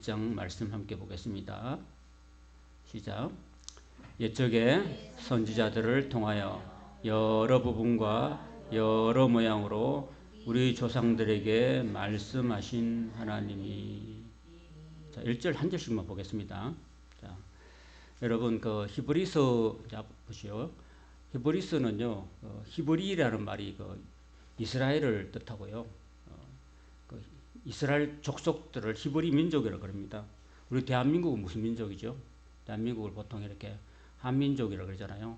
장 말씀 함께 보겠습니다. 시작. 옛적에 선지자들을 통하여 여러 부분과 여러 모양으로 우리 조상들에게 말씀하신 하나님이. 자, 1절 한 절씩만 보겠습니다. 자, 여러분 그 히브리서 보시오. 히브리서는요, 히브리라는 말이 이스라엘을 뜻하고요. 이스라엘 족속들을 히브리 민족이라고 그럽니다. 우리 대한민국은 무슨 민족이죠? 대한민국을 보통 이렇게 한민족이라고 그러잖아요.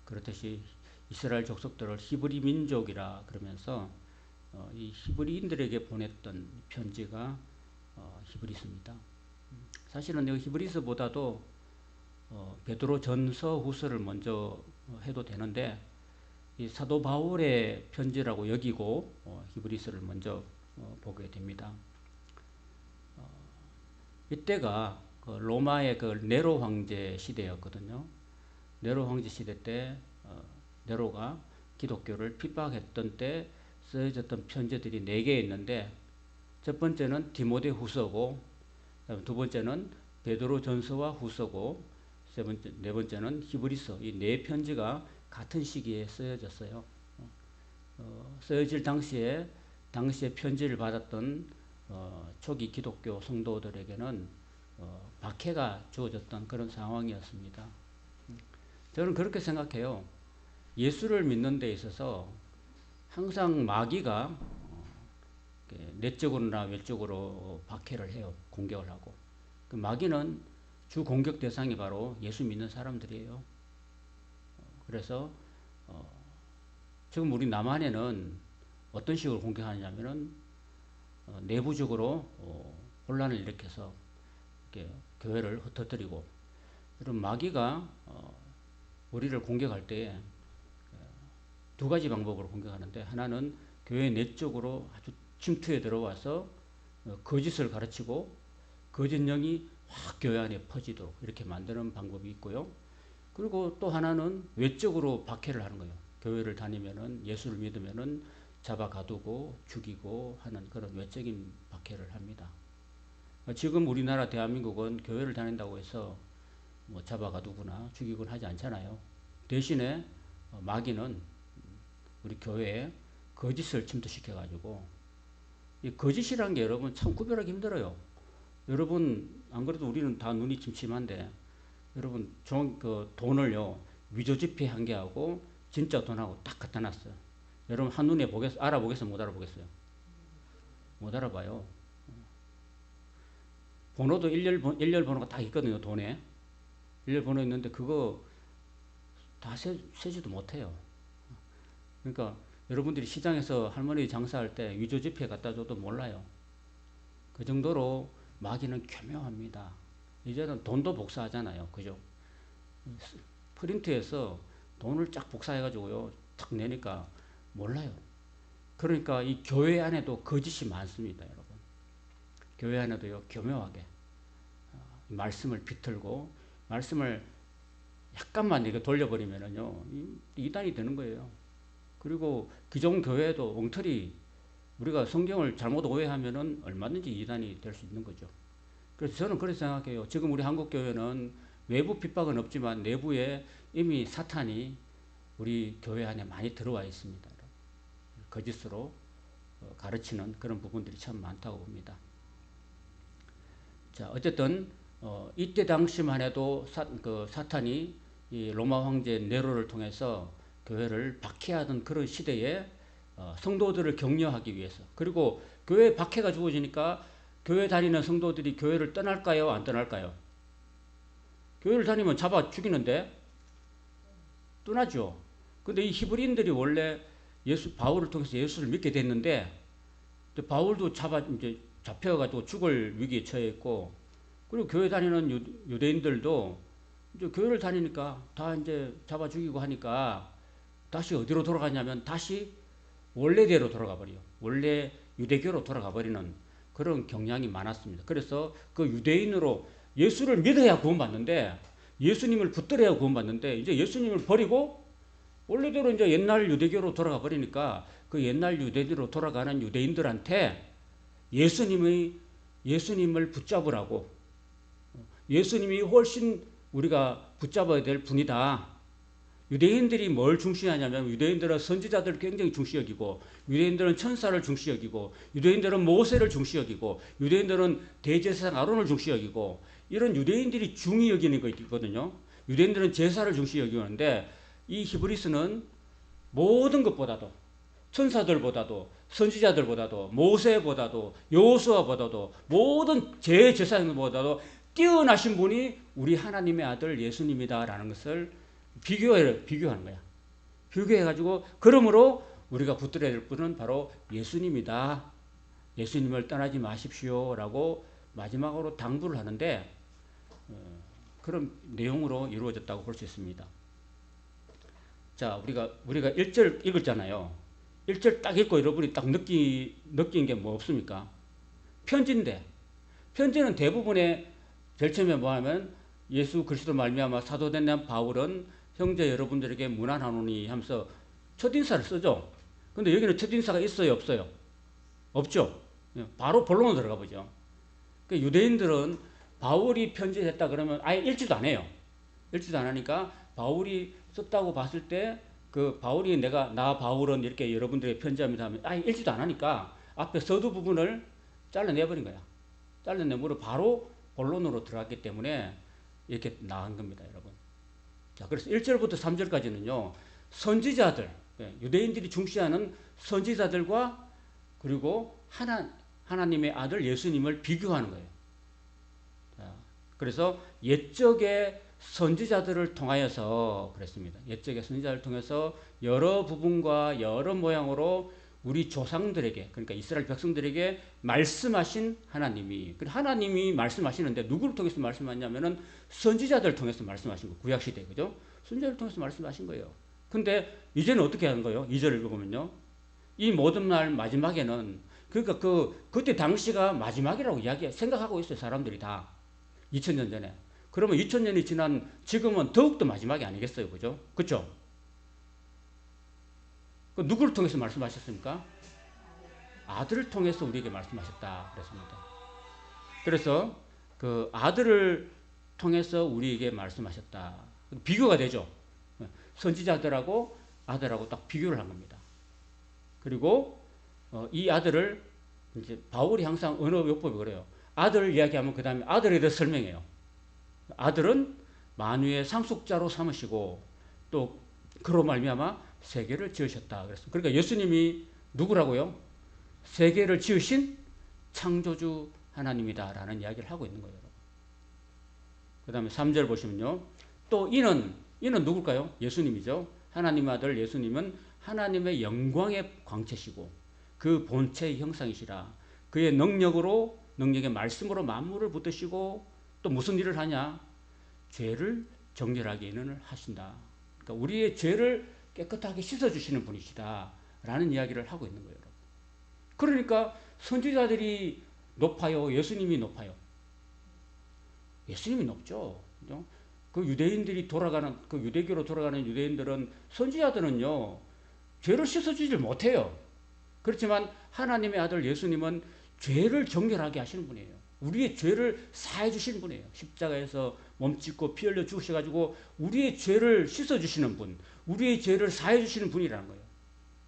그렇듯이 이스라엘 족속들을 히브리 민족이라 그러면서 이 히브리인들에게 보냈던 편지가 히브리서입니다. 사실은 이 히브리서보다도 베드로 전서 후서를 먼저 해도 되는데 이 사도 바울의 편지라고 여기고 히브리서를 먼저 보게 됩니다. 이때가 로마의 네로 황제 시대였거든요. 네로 황제 시대 때 네로가 기독교를 핍박했던 때 쓰여졌던 편지들이 4개 있는데, 첫 번째는 디모데 후서고, 두 번째는 베드로 전서와 후서고, 네 번째는 히브리서. 이 4편지가 같은 시기에 쓰여졌어요. 쓰여질 당시에 편지를 받았던 초기 기독교 성도들에게는 박해가 주어졌던 그런 상황이었습니다. 저는 그렇게 생각해요. 예수를 믿는 데 있어서 항상 마귀가 내적으로나 외적으로 박해를 해요. 공격을 하고. 그 마귀는 주 공격 대상이 바로 예수 믿는 사람들이에요. 그래서 지금 우리 남한에는 어떤 식으로 공격하냐면은 내부적으로 혼란을 일으켜서 이렇게 교회를 흩어뜨리고, 이런 마귀가 우리를 공격할 때 두 가지 방법으로 공격하는데, 하나는 교회 내적으로 아주 침투해 들어와서 거짓을 가르치고 거짓 영이 확 교회 안에 퍼지도록 이렇게 만드는 방법이 있고요. 그리고 또 하나는 외적으로 박해를 하는 거예요. 교회를 다니면은, 예수를 믿으면은 잡아 가두고 죽이고 하는 그런 외적인 박해를 합니다. 지금 우리나라 대한민국은 교회를 다닌다고 해서 뭐 잡아 가두거나 죽이거나 하지 않잖아요. 대신에 마귀는 우리 교회에 거짓을 침투시켜 가지고, 이 거짓이라는 게 여러분 참 구별하기 힘들어요. 여러분 안 그래도 우리는 다 눈이 침침한데, 여러분 돈을요 위조지폐 1개하고 진짜 돈하고 딱 갖다 놨어요. 여러분 한눈에 알아보겠어요? 못 알아보겠어요? 못 알아봐요. 번호도 일렬 번호가 딱 있거든요. 돈에 일렬 번호 있는데 그거 다 세지도 못해요. 그러니까 여러분들이 시장에서 할머니 장사할 때 위조지폐 갖다 줘도 몰라요. 그 정도로 마귀는 교묘합니다. 이제는 돈도 복사하잖아요. 그죠? 프린트해서 돈을 쫙 복사해가지고요 탁 내니까 몰라요. 그러니까 이 교회 안에도 거짓이 많습니다. 여러분, 교회 안에도요 교묘하게 말씀을 비틀고, 말씀을 약간만 이렇게 돌려버리면은요 이단이 되는 거예요. 그리고 기존 교회도 엉터리, 우리가 성경을 잘못 오해하면은 얼마든지 이단이 될 수 있는 거죠. 그래서 저는 그렇게 생각해요. 지금 우리 한국 교회는 외부 핍박은 없지만 내부에 이미 사탄이 우리 교회 안에 많이 들어와 있습니다. 거짓으로 가르치는 그런 부분들이 참 많다고 봅니다. 자, 어쨌든 이때 당시만 해도 사탄이 이 로마 황제 네로를 통해서 교회를 박해하던 그런 시대에 성도들을 격려하기 위해서, 그리고 교회에 박해가 주어지니까 교회 다니는 성도들이 교회를 떠날까요? 안 떠날까요? 교회를 다니면 잡아 죽이는데 떠나죠. 근데 이 히브리인들이 원래 바울을 통해서 예수를 믿게 됐는데, 바울도 이제 잡혀가지고 죽을 위기에 처해 있고, 그리고 교회 다니는 유대인들도 이제 교회를 다니니까 다 이제 잡아 죽이고 하니까 다시 어디로 돌아가냐면 다시 원래대로 돌아가 버려요. 원래 유대교로 돌아가 버리는 그런 경향이 많았습니다. 그래서 그 유대인으로 예수를 믿어야 구원받는데, 예수님을 붙들어야 구원받는데, 이제 예수님을 버리고 원래대로 이제 옛날 유대교로 돌아가 버리니까 그 옛날 유대교로 돌아가는 유대인들한테 예수님을 붙잡으라고. 예수님이 훨씬 우리가 붙잡아야 될 분이다. 유대인들이 뭘 중시하냐면 유대인들은 선지자들을 굉장히 중시 여기고 유대인들은 천사를 중시 여기고 유대인들은 모세를 중시 여기고 유대인들은 대제사장 아론을 중시 여기고 이런 유대인들이 중히 여기는 거 있거든요. 유대인들은 제사를 중시 여기는데 이 히브리스는 모든 것보다도 천사들보다도 선지자들보다도 모세보다도 여호수아보다도 모든 제사장보다도 뛰어나신 분이 우리 하나님의 아들 예수님이다라는 것을 비교하는 거야. 비교해가지고 그러므로 우리가 붙들어야 될 분은 바로 예수님이다. 예수님을 떠나지 마십시오라고 마지막으로 당부를 하는데 그런 내용으로 이루어졌다고 볼 수 있습니다. 자, 우리가 1절 읽었잖아요. 1절 딱 읽고 여러분이 딱 느낀 게 뭐 없습니까? 편지인데 편지는 대부분의 제일 처음에 뭐 하면 예수 그리스도 말미암아 사도된 바울은 형제 여러분들에게 문안하노니 하면서 첫인사를 쓰죠. 근데 여기는 첫인사가 있어요, 없어요? 없죠. 바로 본론으로 들어가 보죠. 그러니까 유대인들은 바울이 편지했다 그러면 아예 읽지도 안 해요. 읽지도 안 하니까 바울이 썼다고 봤을 때 그 바울이 나 바울은 이렇게 여러분들에게 편지합니다 하면 아예 읽지도 안 하니까 앞에 서두 부분을 잘라내버린 거야. 잘라내므로 바로 본론으로 들어갔기 때문에 이렇게 나간 겁니다, 여러분. 자, 그래서 1절부터 3절까지는요, 선지자들, 유대인들이 중시하는 선지자들과 그리고 하나님의 아들 예수님을 비교하는 거예요. 자, 그래서 옛적의 선지자들을 통하여서 그랬습니다. 옛적의 선지자를 통해서 여러 부분과 여러 모양으로 우리 조상들에게, 그러니까 이스라엘 백성들에게 말씀하신 하나님이 말씀하시는데 누구를 통해서 말씀하냐면은 선지자들을 통해서 말씀하신 거예요. 구약시대, 그죠? 선지자를 통해서 말씀하신 거예요. 근데 이제는 어떻게 하는 거예요? 2절을 읽어보면요. 이 모든 날 마지막에는, 그러니까 그때 당시가 마지막이라고 생각하고 있어요. 사람들이 다. 2000년 전에. 그러면 2000년이 지난 지금은 더욱더 마지막이 아니겠어요. 그죠? 그쵸? 누구를 통해서 말씀하셨습니까? 아들을 통해서 우리에게 말씀하셨다 그랬습니다. 그래서 그 아들을 통해서 우리에게 말씀하셨다. 비교가 되죠. 선지자들하고 아들하고 딱 비교를 한 겁니다. 그리고 이 아들을 이제 바울이 항상 언어요법이 그래요. 아들을 이야기하면 그 다음에 아들에 대해서 설명해요. 아들은 만유의 상속자로 삼으시고 또 그로 말미암아 세계를 지으셨다 그랬습니다. 그러니까 예수님이 누구라고요? 세계를 지으신 창조주 하나님이다라는 이야기를 하고 있는 거예요. 그 다음에 3절 보시면요. 또 이는 누굴까요? 예수님이죠. 하나님 아들 예수님은 하나님의 영광의 광채시고 그 본체의 형상이시라. 그의 능력의 말씀으로 만물을 붙드시고 또 무슨 일을 하냐? 죄를 정결하게 하신다. 그러니까 우리의 죄를 깨끗하게 씻어주시는 분이시다 라는 이야기를 하고 있는 거예요. 그러니까 선지자들이 높아요? 예수님이 높아요? 예수님이 높죠. 그 유대인들이 그 유대교로 돌아가는 유대인들은 선지자들은요 죄를 씻어주지 못해요. 그렇지만 하나님의 아들 예수님은 죄를 정결하게 하시는 분이에요. 우리의 죄를 사해 주시는 분이에요. 십자가에서 몸짓고 피 흘려 죽으셔가지고 우리의 죄를 씻어주시는 분, 우리의 죄를 사해 주시는 분이라는 거예요.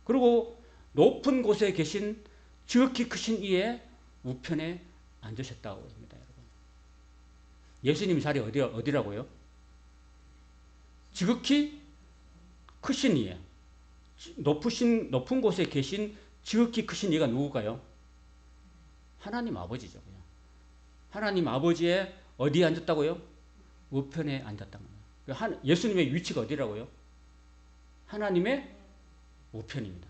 그리고 높은 곳에 계신 지극히 크신 이의 우편에 앉으셨다고 합니다, 여러분. 예수님 자리 어디라고요? 지극히 크신 이에, 높은 곳에 계신 지극히 크신 이가 누굴까요? 하나님 아버지죠. 그냥. 하나님 아버지의 어디에 앉았다고요? 우편에 앉았다는 거예요. 예수님의 위치가 어디라고요? 하나님의 우편입니다.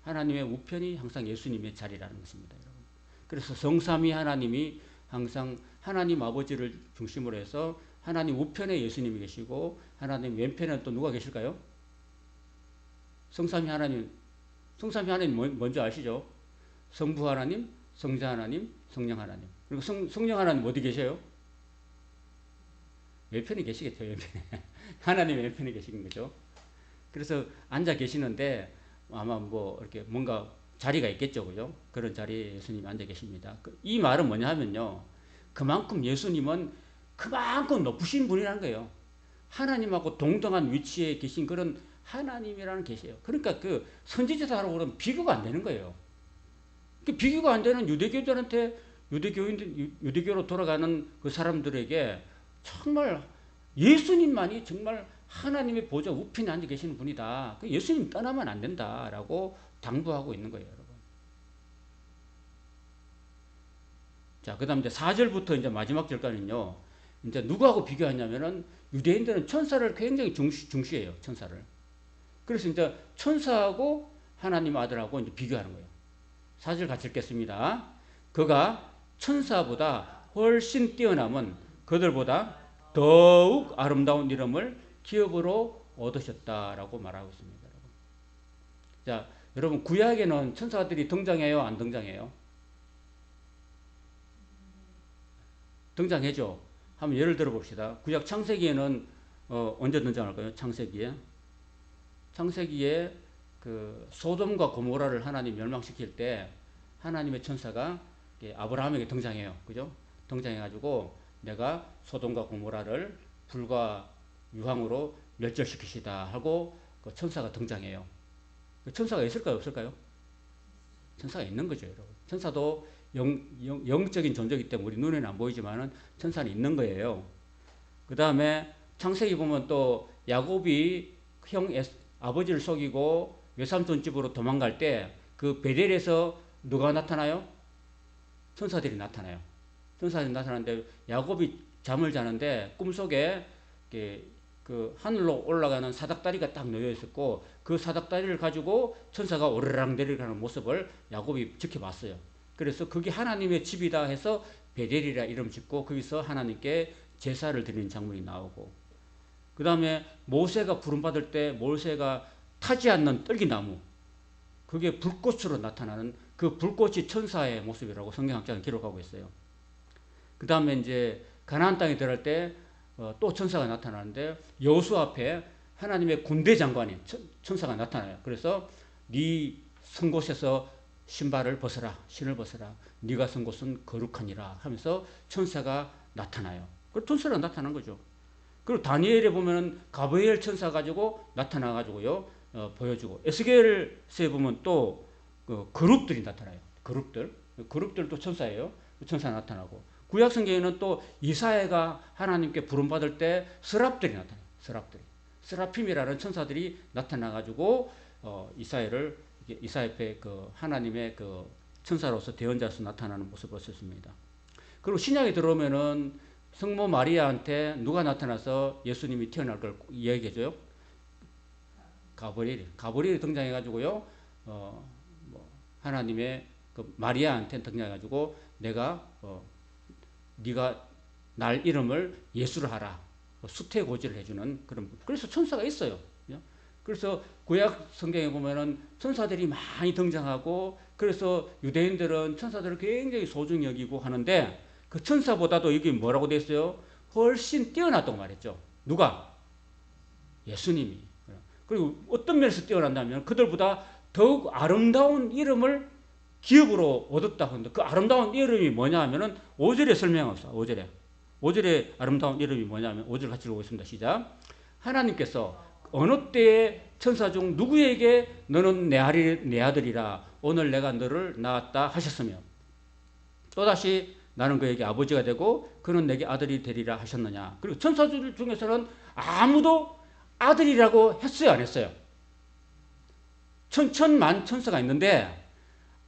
하나님의 우편이 항상 예수님의 자리라는 것입니다, 여러분. 그래서 성삼위 하나님이 항상 하나님 아버지를 중심으로 해서 하나님 우편에 예수님이 계시고 하나님 왼편에 또 누가 계실까요? 성삼위 하나님 뭔지 아시죠? 성부 하나님, 성자 하나님, 성령 하나님. 그리고 성령 하나님 어디 계셔요? 왼편에 계시겠죠, 왼편에. 하나님 왼편에 계시는 거죠. 그래서 앉아 계시는데 아마 뭐 이렇게 뭔가 자리가 있겠죠, 그죠? 그런 자리에 예수님이 앉아 계십니다. 이 말은 뭐냐 하면요, 그만큼 예수님은 그만큼 높으신 분이라는 거예요. 하나님하고 동등한 위치에 계신 그런 하나님이라는 계세요. 그러니까 그 선지자들하고 그러면 비교가 안 되는 거예요. 그 비교가 안 되는 유대교들한테 유대교로 돌아가는 그 사람들에게 정말 예수님만이 정말 하나님의 보좌 우편에 앉아 계시는 분이다. 예수님 떠나면 안 된다라고 당부하고 있는 거예요, 여러분. 자, 그다음 이제 4절부터 이제 마지막 절까지는요. 이제 누구하고 비교하냐면은 유대인들은 천사를 굉장히 중시해요, 천사를. 그래서 이제 천사하고 하나님 아들하고 이제 비교하는 거예요. 4절 같이 읽겠습니다. 그가 천사보다 훨씬 뛰어남은 그들보다 더욱 아름다운 이름을 기업으로 얻으셨다라고 말하고 있습니다. 여러분. 자, 여러분 구약에는 천사들이 등장해요, 안 등장해요? 등장해죠. 한번 예를 들어 봅시다. 구약 창세기에는 언제 등장할까요? 창세기에 그 소돔과 고모라를 하나님 멸망시킬 때 하나님의 천사가 아브라함에게 등장해요. 그죠? 등장해가지고 내가 소돔과 고모라를 불과 유황으로 멸절시키시다 하고 그 천사가 등장해요. 그 천사가 있을까요? 없을까요? 천사가 있는 거죠, 여러분. 천사도 영적인 존재이기 때문에 우리 눈에는 안 보이지만은 천사는 있는 거예요. 그 다음에 창세기 보면 또 야곱이 아버지를 속이고 외삼촌 집으로 도망갈 때 그 베델에서 누가 나타나요? 천사들이 나타나요. 천사들이 나타나는데 야곱이 잠을 자는데 꿈속에 그 하늘로 올라가는 사닥다리가 딱 놓여 있었고 그 사닥다리를 가지고 천사가 오르락 내리가는 모습을 야곱이 지켜봤어요. 그래서 그게 하나님의 집이다 해서 베델이라 이름 짓고 거기서 하나님께 제사를 드리는 장면이 나오고, 그 다음에 모세가 부름받을 때 모세가 타지 않는 떨기나무, 그게 불꽃으로 나타나는 그 불꽃이 천사의 모습이라고 성경학자는 기록하고 있어요. 그 다음에 이제 가나안 땅에 들어갈 때 또 천사가 나타나는데 여호수아 앞에 하나님의 군대 장관인 천사가 나타나요. 그래서 네 선 곳에서 신을 벗어라. 네가 선 곳은 거룩하니라 하면서 천사가 나타나요. 그 천사가 나타난 거죠. 그리고 다니엘에 보면은 가브리엘 천사 가지고 나타나 가지고요 보여주고, 에스겔서에 보면 또 그룹들이 나타나요. 그룹들도 천사예요. 천사 나타나고, 구약 성경에는 또 이사야가 하나님께 부름받을 때 스랍들이 나타나요. 스라핌이라는 천사들이 나타나 가지고 이사야 앞에 그 하나님의 그 천사로서 대언자로서 나타나는 모습을 썼습니다. 그리고 신약에 들어오면은 성모 마리아한테 누가 나타나서 예수님이 태어날 걸 이야기해줘요? 가브리엘이 등장해가지고요, 하나님의 그 마리아한테 등장해가지고 네가 날 이름을 예수를 하라. 수태고지를 해주는 그런, 그래서 천사가 있어요. 그래서 구약 성경에 보면은 천사들이 많이 등장하고, 그래서 유대인들은 천사들을 굉장히 소중히 여기고 하는데 그 천사보다도 여기 뭐라고 되어 있어요? 훨씬 뛰어났다고 말했죠. 누가? 예수님이. 그리고 어떤 면에서 뛰어난다면 그들보다 더욱 아름다운 이름을 기업으로 얻었다고 하는데 그 아름다운 이름이 뭐냐 하면은 5절에 설명합니다. 5절에 아름다운 이름이 뭐냐 하면 5절 같이 읽어보겠습니다. 시작. 하나님께서 어느 때에 천사 중 누구에게 너는 내 아들이라 오늘 내가 너를 낳았다 하셨으며 또다시 나는 그에게 아버지가 되고 그는 내게 아들이 되리라 하셨느냐. 그리고 천사들 중에서는 아무도 아들이라고 했어요, 안 했어요? 천만 천사가 있는데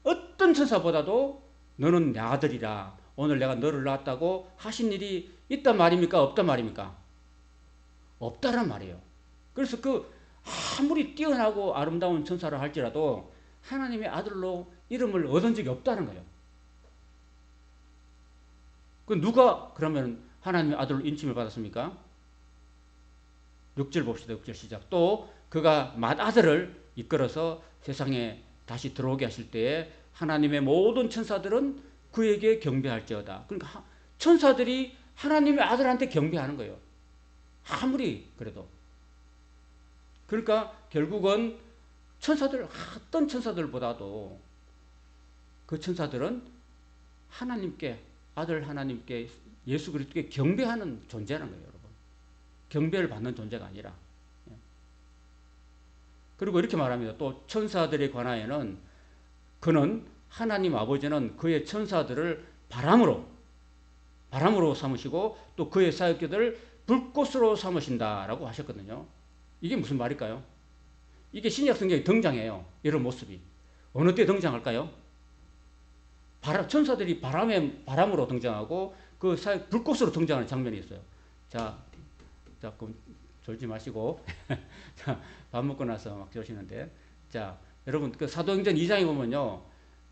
어떤 천사보다도 너는 내 아들이라 오늘 내가 너를 낳았다고 하신 일이 있단 말입니까? 없단 말입니까? 없다란 말이에요. 그래서 그 아무리 뛰어나고 아름다운 천사를 할지라도 하나님의 아들로 이름을 얻은 적이 없다는 거예요. 그 누가 그러면 하나님의 아들로 인침을 받았습니까? 6절 봅시다. 6절 시작. 또 그가 맏아들을 이끌어서 세상에 다시 들어오게 하실 때에 하나님의 모든 천사들은 그에게 경배할지어다. 그러니까 천사들이 하나님의 아들한테 경배하는 거예요. 아무리 그래도. 그러니까 결국은 어떤 천사들보다도 그 천사들은 하나님께, 아들 하나님께, 예수 그리스도께 경배하는 존재라는 거예요, 여러분. 경배를 받는 존재가 아니라. 그리고 이렇게 말합니다. 또 천사들에 관하여는 그는, 하나님 아버지는 그의 천사들을 바람으로 삼으시고 또 그의 사역자들을 불꽃으로 삼으신다라고 하셨거든요. 이게 무슨 말일까요? 이게 신약 성경에 등장해요. 이런 모습이. 어느 때 등장할까요? 천사들이 바람으로 등장하고 그 사역 불꽃으로 등장하는 장면이 있어요. 자, 그럼 졸지 마시고 자, 밥 먹고 나서 막 조시는데, 자, 여러분 그 사도행전 2장에 보면요,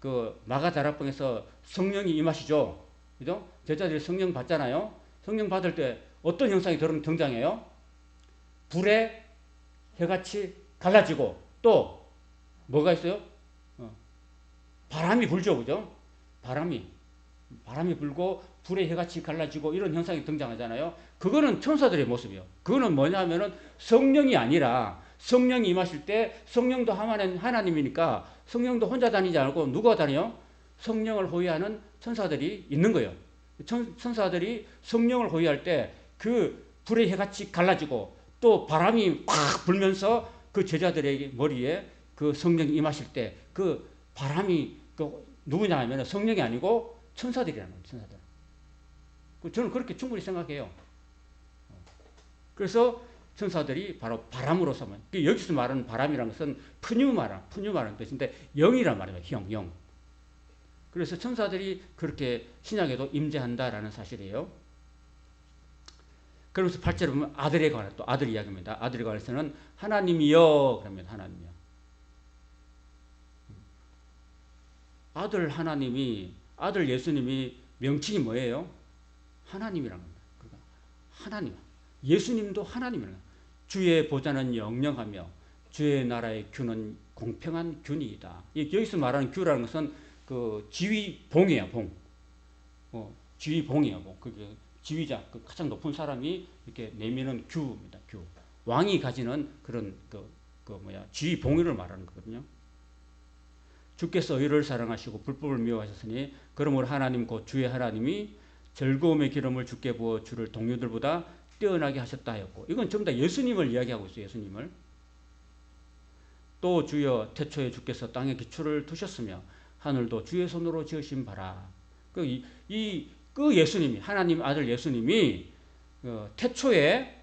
그 마가다락방에서 성령이 임하시죠. 그죠? 제자들이 성령 받잖아요. 성령 받을 때 어떤 형상이 등장해요? 불에 해같이 갈라지고 또 뭐가 있어요? 바람이 불죠, 그죠? 바람이 불고 불에 해같이 갈라지고 이런 현상이 등장하잖아요. 그거는 천사들의 모습이에요. 그거는 뭐냐면은 성령이 아니라, 성령이 임하실 때 성령도 하나님이니까 성령도 혼자 다니지 않고 누가 다녀요? 성령을 호위하는 천사들이 있는 거예요. 천사들이 성령을 호위할 때 그 불의 해같이 갈라지고 또 바람이 팍 불면서 그 제자들의 머리에 그 성령이 임하실 때 그 바람이 누구냐 하면 성령이 아니고 천사들이라는 거예요. 천사들. 저는 그렇게 충분히 생각해요. 그래서 천사들이 바로 바람으로 삼은, 여기서 말하는 바람이라는 것은 푸뉴마라는 뜻인데 영이란 말이에요. 영. 그래서 천사들이 그렇게 신약에도 임재한다라는 사실이에요. 그러면서 8절에 보면 아들에 관해 또 아들 이야기입니다. 아들에 관해서는 하나님이여 그럽니다. 하나님이여. 아들 예수님이 명칭이 뭐예요? 하나님이라는 겁니다. 그러니까 하나님. 예수님도 하나님이라는 겁니다. 주의 보좌는 영영하며 주의 나라의 규는 공평한 균이다. 여기서 말하는 규라는 것은 그 지휘봉이에요, 봉. 지휘봉이에요, 봉. 그게 지휘자, 그 가장 높은 사람이 이렇게 내미는 규입니다, 규. 왕이 가지는 그런 지휘봉을 말하는 거거든요. 주께서 의를 사랑하시고 불법을 미워하셨으니 그러므로 하나님 곧 주의 하나님이 즐거움의 기름을 주께 부어 주를 동료들보다 뛰어나게 하셨다 하였고, 이건 전부 다 예수님을 이야기하고 있어요. 예수님을. 또 주여 태초에 주께서 땅에 기초를 두셨으며 하늘도 주의 손으로 지으신 바라. 그 예수님이, 하나님 아들 예수님이 태초에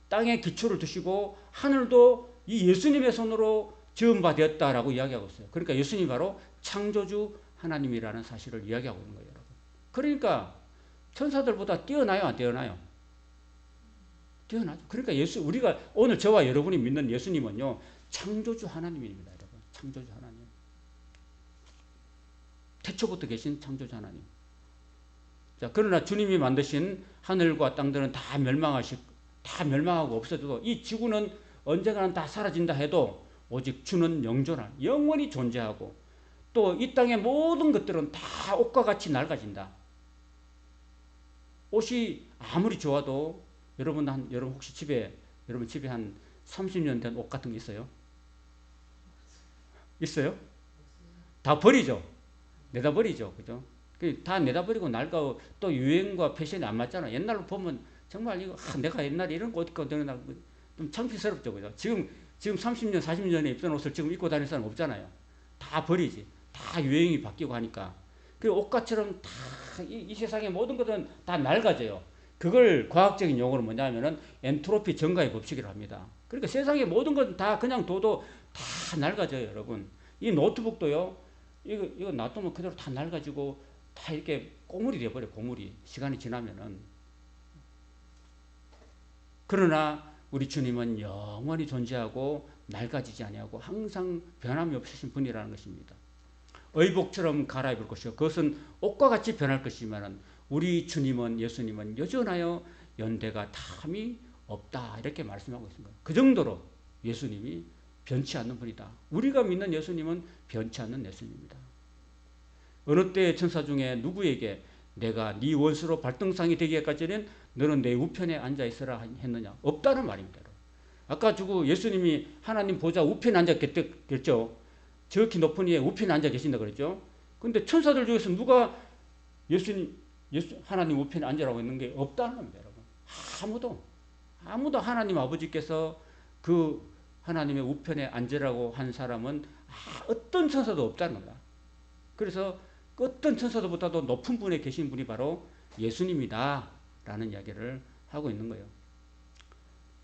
땅에 기초를 두시고 하늘도 이 예수님의 손으로 지은 바 되었다라고 이야기하고 있어요. 그러니까 예수님이 바로 창조주 하나님이라는 사실을 이야기하고 있는 거예요, 여러분. 그러니까 천사들보다 뛰어나요, 안 뛰어나요? 뛰어나죠. 그러니까 우리가 오늘 저와 여러분이 믿는 예수님은요, 창조주 하나님입니다, 여러분. 창조주 하나님. 태초부터 계신 창조주 하나님. 자, 그러나 주님이 만드신 하늘과 땅들은 다 멸망하고 없어져도 이 지구는 언젠가는 다 사라진다 해도 오직 주는 영존한, 영원히 존재하고 또 이 땅의 모든 것들은 다 옷과 같이 낡아진다. 옷이 아무리 좋아도 여러분 혹시 여러분 집에 한 30년 된 옷 같은 게 있어요? 있어요? 다 버리죠. 내다 버리죠. 그죠? 다 내다 버리고 낡고 또 유행과 패션이 안 맞잖아. 옛날로 보면 정말 이거 내가 옛날에 이런 거 입고 다니나 좀 창피스럽죠. 그죠? 지금 30년, 40년에 입던 옷을 지금 입고 다니는 사람 없잖아요. 다 버리지. 다 유행이 바뀌고 하니까. 그 옷가처럼 다 이 세상의 모든 것은 다 낡아져요. 그걸 과학적인 용어로 뭐냐면은 엔트로피 증가의 법칙이라고 합니다. 그러니까 세상의 모든 건 다 그냥 둬도 다 낡아져요, 여러분. 이 노트북도요, 이거 놔두면 그대로 다 낡아지고 다 이렇게 고물이 돼버려요, 고물이. 시간이 지나면은. 그러나 우리 주님은 영원히 존재하고 낡아지지 아니하고 항상 변함이 없으신 분이라는 것입니다. 의복처럼 갈아입을 것이요, 그것은 옷과 같이 변할 것이지만 우리 주님은, 예수님은 여전하여 연대가 탐이 없다, 이렇게 말씀하고 있습니다. 그 정도로 예수님이 변치 않는 분이다. 우리가 믿는 예수님은 변치 않는 예수님입니다. 어느 때의 천사 중에 누구에게 내가 네 원수로 발등상이 되기까지는 너는 내 우편에 앉아 있으라 했느냐? 없다는 말입니다. 아까 예수님이 하나님 보좌 우편에 앉았겠죠. 저렇게 높은 이에 우편에 앉아 계신다 그랬죠. 근데 천사들 중에서 누가 하나님 우편에 앉으라고 했는 게 없다는 겁니다, 여러분. 아무도 하나님 아버지께서 그 하나님의 우편에 앉으라고 한 사람은 어떤 천사도 없다는 겁니다. 그래서 어떤 천사들보다도 높은 분에 계신 분이 바로 예수님이다 라는 이야기를 하고 있는 거예요.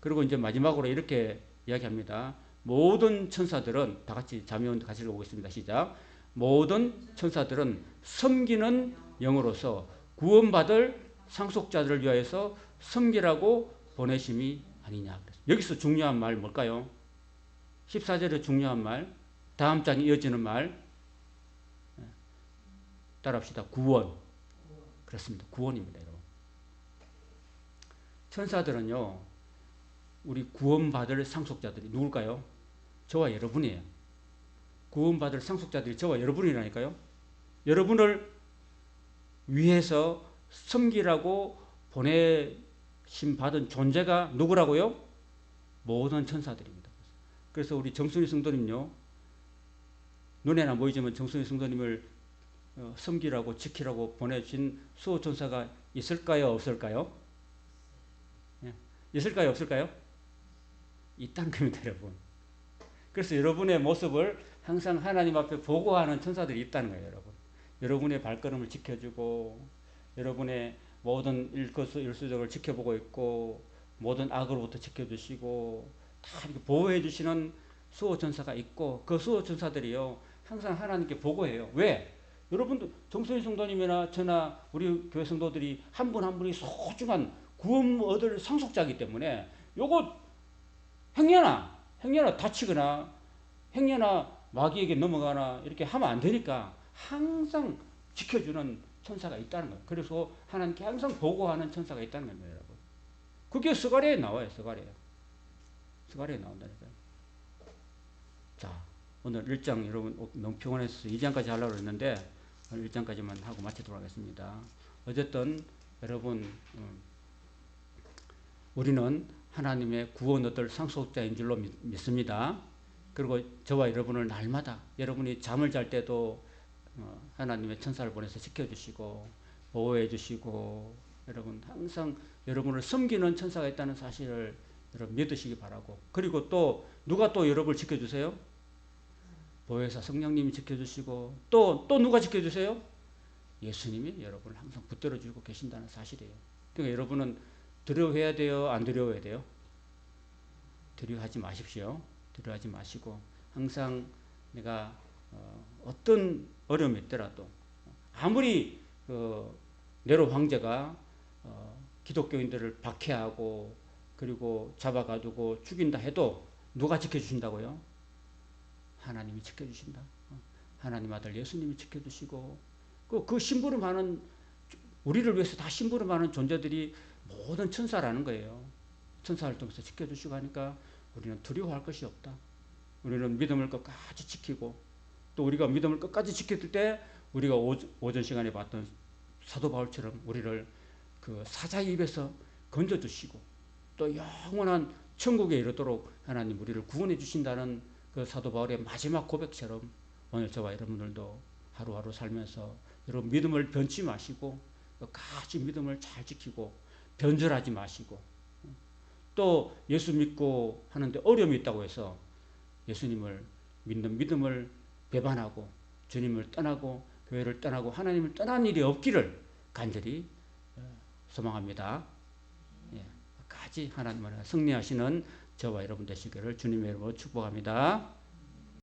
그리고 이제 마지막으로 이렇게 이야기합니다. 모든 천사들은, 다 같이 잠언 같이 읽어보겠습니다. 시작. 모든 천사들은 섬기는 영으로서 구원받을 상속자들을 위하여서 섬기라고 보내심이 아니냐. 여기서 중요한 말 뭘까요? 14절에 중요한 말, 다음 장에 이어지는 말, 따라합시다. 구원. 그렇습니다. 구원입니다, 여러분. 천사들은요, 우리 구원받을 상속자들이 누굴까요? 저와 여러분이에요. 구원받을 상속자들이 저와 여러분이라니까요. 여러분을 위해서 섬기라고 보내심 받은 존재가 누구라고요? 모든 천사들입니다. 그래서 우리 정순이 성도님요, 눈에는 안 보이지만 정순이 성도님을 섬기라고 지키라고 보내주신 수호천사가 있을까요? 없을까요? 있을까요? 없을까요? 있다는 겁니다, 여러분. 그래서 여러분의 모습을 항상 하나님 앞에 보고하는 천사들이 있다는 거예요, 여러분. 여러분의 발걸음을 지켜주고, 여러분의 모든 일수적을 지켜보고 있고, 모든 악으로부터 지켜주시고, 다 이렇게 보호해 주시는 수호천사가 있고, 그 수호천사들이요, 항상 하나님께 보고해요. 왜? 여러분도 정선희 성도님이나 저나 우리 교회 성도들이 한 분 한 분이 소중한 구원 얻을 상속자이기 때문에 요거 행여나 다치거나 행여나 마귀에게 넘어가나 이렇게 하면 안 되니까 항상 지켜주는 천사가 있다는 거예요. 그래서 하나님께 항상 보고하는 천사가 있다는 겁니다, 여러분. 그게 스가랴에 나와요, 스가랴에 나온다니까요. 자, 오늘 1장 여러분 너무 피곤해서 2장까지 하려고 했는데 오늘 1장까지만 하고 마치도록 하겠습니다. 어쨌든 여러분, 우리는 하나님의 구원 얻을 상속자인 줄로 믿습니다. 그리고 저와 여러분을 날마다 여러분이 잠을 잘 때도 하나님의 천사를 보내서 지켜주시고 보호해 주시고 여러분 항상 여러분을 섬기는 천사가 있다는 사실을 여러분 믿으시기 바라고, 그리고 또 누가 또 여러분을 지켜주세요? 보혜사 성령님이 지켜주시고 또 누가 지켜주세요? 예수님이 여러분을 항상 붙들어주고 계신다는 사실이에요. 그러니까 여러분은 두려워해야 돼요? 안 두려워해야 돼요? 두려워하지 마십시오. 두려워하지 마시고 항상 내가 어떤 어려움이 있더라도, 아무리 네로 황제가 기독교인들을 박해하고 그리고 잡아가두고 죽인다 해도 누가 지켜주신다고요? 하나님이 지켜주신다. 하나님 아들 예수님이 지켜주시고 그 심부름하는, 우리를 위해서 다 심부름하는 존재들이 모든 천사라는 거예요. 천사를 통해서 지켜주시고 하니까 우리는 두려워할 것이 없다. 우리는 믿음을 끝까지 지키고, 또 우리가 믿음을 끝까지 지킬 때 우리가 오전 시간에 봤던 사도 바울처럼 우리를 그 사자의 입에서 건져주시고 또 영원한 천국에 이르도록 하나님 우리를 구원해 주신다는 그 사도 바울의 마지막 고백처럼 오늘 저와 여러분들도 하루하루 살면서 여러분 믿음을 변치 마시고 끝까지 믿음을 잘 지키고 변절하지 마시고, 또 예수 믿고 하는데 어려움이 있다고 해서 예수님을 믿는 믿음을 배반하고 주님을 떠나고 교회를 떠나고 하나님을 떠난 일이 없기를 간절히 소망합니다. 끝까지 하나님을 승리하시는 저와 여러분 되시기를 주님의 이름으로 축복합니다.